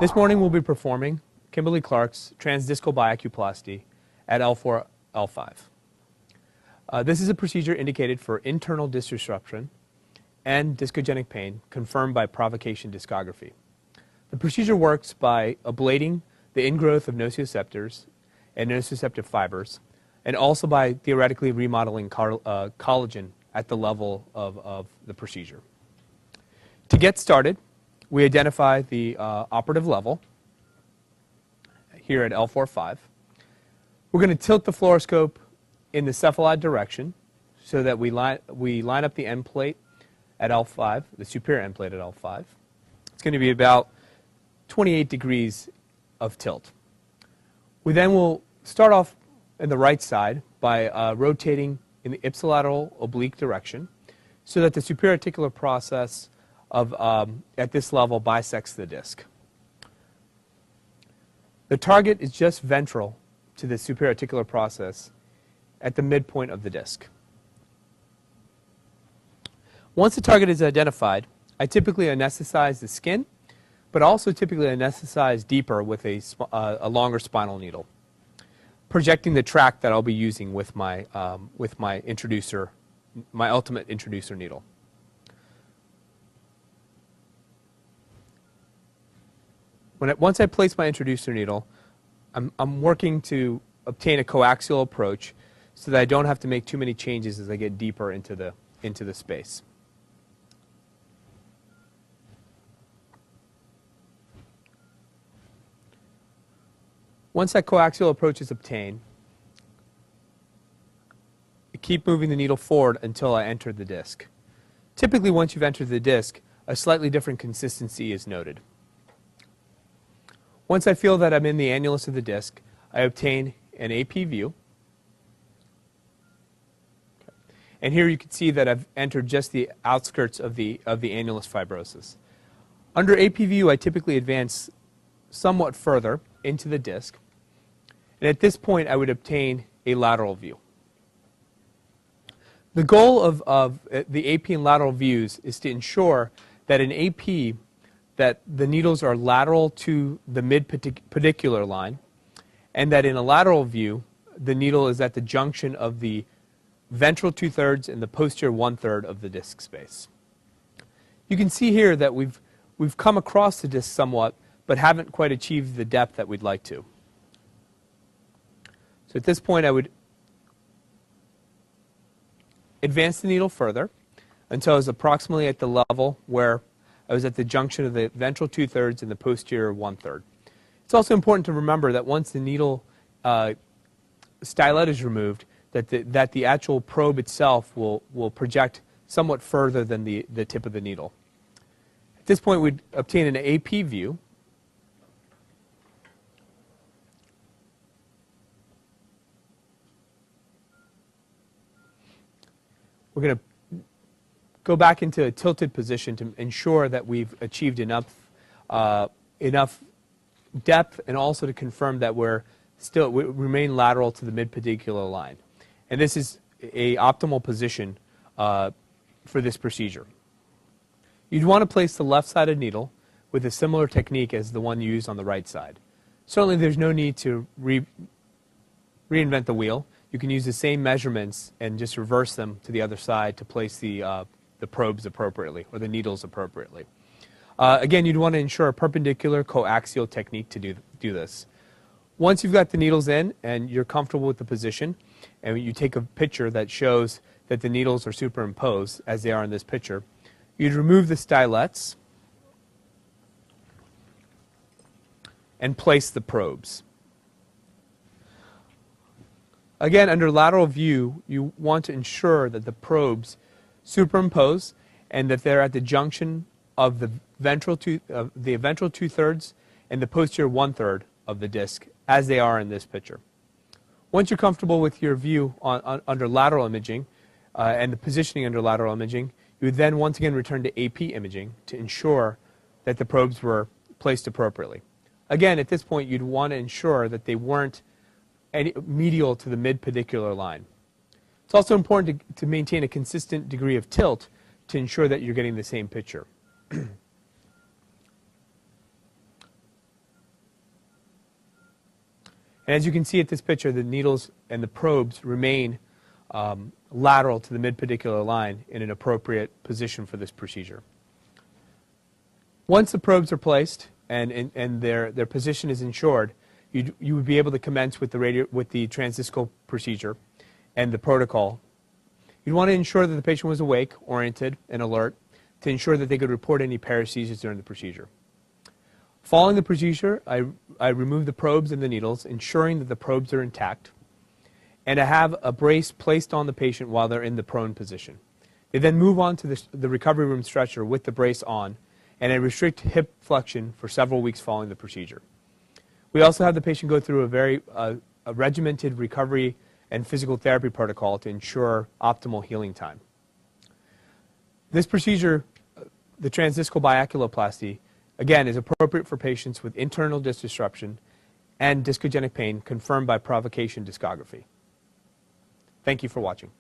This morning we'll be performing Kimberly-Clark's transdiscal biacuplasty at L4, L5. This is a procedure indicated for internal disc disruption and discogenic pain confirmed by provocation discography. The procedure works by ablating the ingrowth of nociceptors and nociceptive fibers, and also by theoretically remodeling collagen at the level of the procedure. To get started, we identify the operative level here at L4-5. We're going to tilt the fluoroscope in the cephalad direction so that we line up the end plate at L5, the superior end plate at L5. It's going to be about 28 degrees of tilt. We then will start off in the right side by rotating in the ipsilateral oblique direction so that the superior articular process at this level bisects the disc. The target is just ventral to the superior articular process at the midpoint of the disc. Once the target is identified, I typically anesthetize the skin, but also typically anesthetize deeper with a longer spinal needle, projecting the track that I'll be using with my introducer, my ultimate introducer needle. Once I place my introducer needle, I'm working to obtain a coaxial approach so that I don't have to make too many changes as I get deeper into the space. Once that coaxial approach is obtained, I keep moving the needle forward until I enter the disc. Typically, once you've entered the disc, a slightly different consistency is noted. Once I feel that I'm in the annulus of the disc, I obtain an AP view. And here you can see that I've entered just the outskirts of the annulus fibrosus. Under AP view, I typically advance somewhat further into the disc. And at this point, I would obtain a lateral view. The goal of the AP and lateral views is to ensure that in AP, that the needles are lateral to the mid-pedicular line, and that in a lateral view, the needle is at the junction of the ventral 2/3 and the posterior 1/3 of the disc space. You can see here that we've come across the disc somewhat, but haven't quite achieved the depth that we'd like to. So at this point, I would advance the needle further until I was approximately at the level where I was at the junction of the ventral 2/3 and the posterior 1/3. It's also important to remember that once the needle stylet is removed, that the actual probe itself will project somewhat further than the tip of the needle. At this point, we'd obtain an AP view. We're going to go back into a tilted position to ensure that we've achieved enough depth, and also to confirm that we remain lateral to the mid-pedicular line. And this is an optimal position for this procedure. You'd want to place the left-sided needle with a similar technique as the one used on the right side. Certainly there's no need to reinvent the wheel. You can use the same measurements and just reverse them to the other side to place the probes appropriately, or the needles appropriately. Again, you'd want to ensure a perpendicular coaxial technique to do this. Once you've got the needles in and you're comfortable with the position, and you take a picture that shows that the needles are superimposed, as they are in this picture, you'd remove the stylets and place the probes. Again, under lateral view, you want to ensure that the probes superimpose and that they're at the junction of the ventral 2/3 and the posterior 1/3 of the disc, as they are in this picture. Once you're comfortable with your view under lateral imaging and the positioning under lateral imaging, you would then once again return to AP imaging to ensure that the probes were placed appropriately. Again, at this point, you'd want to ensure that they weren't medial to the mid-pedicular line. It's also important to maintain a consistent degree of tilt to ensure that you're getting the same picture. And as you can see at this picture, the needles and the probes remain lateral to the mid-pedicular line in an appropriate position for this procedure. Once the probes are placed and their position is ensured, you would be able to commence with the transdiscal procedure and the protocol. You'd want to ensure that the patient was awake, oriented, and alert to ensure that they could report any paresthesias during the procedure. Following the procedure, I remove the probes and the needles, ensuring that the probes are intact, and I have a brace placed on the patient while they're in the prone position. They then move on to the recovery room stretcher with the brace on, and I restrict hip flexion for several weeks following the procedure. We also have the patient go through a very regimented recovery and physical therapy protocol to ensure optimal healing time. This procedure, the transdiscal biaculoplasty, again, is appropriate for patients with internal disc disruption and discogenic pain confirmed by provocation discography. Thank you for watching.